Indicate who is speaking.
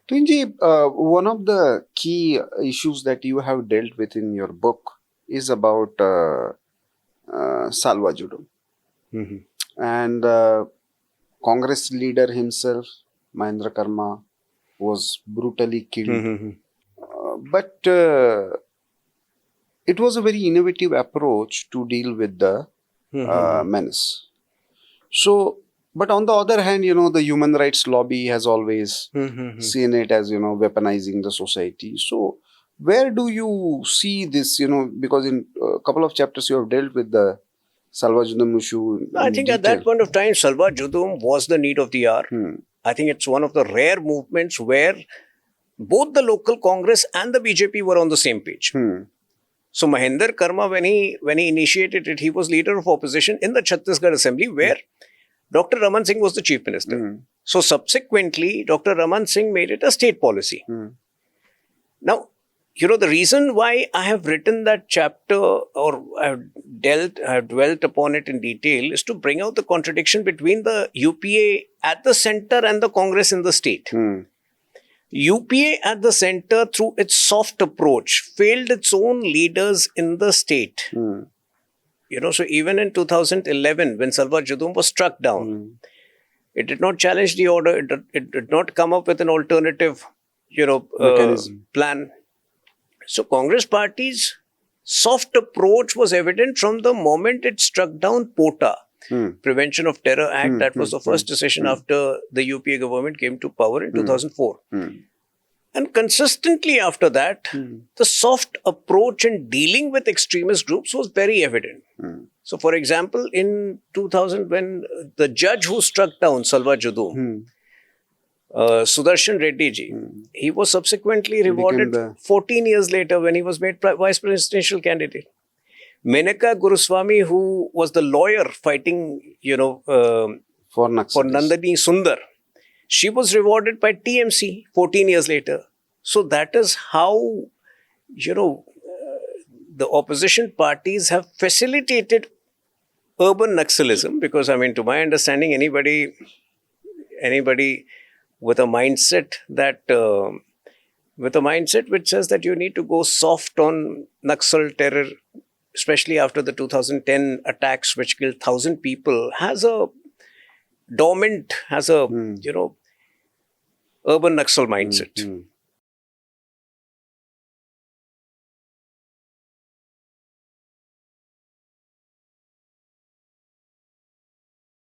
Speaker 1: Tunji, one of the key issues that you have dealt with in your book is about Salwa Judum.
Speaker 2: Mhm.
Speaker 1: And Congress leader himself, Mahendra Karma, was brutally killed.
Speaker 2: Mhm.
Speaker 1: But it was a very innovative approach to deal with the
Speaker 2: Mhm.
Speaker 1: menace. So, but on the other hand, the human rights lobby has always
Speaker 2: Mhm.
Speaker 1: seen it as, weaponizing the society. So, where do you see this, because in a couple of chapters you have dealt with the Salvajudam issue
Speaker 2: I
Speaker 1: in
Speaker 2: think at that
Speaker 1: detail.
Speaker 2: point of time, Salwa Judum was the need of the hour.
Speaker 1: Hmm.
Speaker 2: I think it's one of the rare movements where both the local Congress and the BJP were on the same page.
Speaker 1: Hmm.
Speaker 2: So Mahendra Karma, when he initiated it, he was leader of opposition in the Chhattisgarh Assembly, where Dr. Raman Singh was the chief minister.
Speaker 1: Hmm.
Speaker 2: So subsequently, Dr. Raman Singh made it a state policy.
Speaker 1: Hmm.
Speaker 2: Now, the reason why I have written that chapter or I have dwelt upon it in detail is to bring out the contradiction between the UPA at the center and the Congress in the state.
Speaker 1: Hmm.
Speaker 2: UPA at the center, through its soft approach, failed its own leaders in the state.
Speaker 1: Hmm.
Speaker 2: So even in 2011, when Salwa Judum was struck down,
Speaker 1: Hmm.
Speaker 2: it did not challenge the order. It did not come up with an alternative,
Speaker 1: Mechanism.
Speaker 2: plan. So Congress party's soft approach was evident from the moment it struck down POTA,
Speaker 1: Hmm.
Speaker 2: Prevention of Terror Act.
Speaker 1: Hmm.
Speaker 2: That was the first
Speaker 1: Hmm.
Speaker 2: decision after the UPA government came to power in 2004.
Speaker 1: Hmm.
Speaker 2: And consistently after that, the soft approach in dealing with extremist groups was very evident. So, for example, in 2000, when the judge who struck down Salwa Judum, Sudarshan Reddy ji, he was subsequently rewarded 14 years later when he was made vice presidential candidate. Menaka Guruswamy, who was the lawyer fighting,
Speaker 1: For
Speaker 2: for
Speaker 1: Naxalis.
Speaker 2: Nandini Sundar, she was rewarded by TMC 14 years later. So that is how, the opposition parties have facilitated urban Naxalism, because, to my understanding, anybody with a mindset which says that you need to go soft on Naxal terror, especially after the 2010 attacks which killed 1,000 people, has a urban Naxal mindset.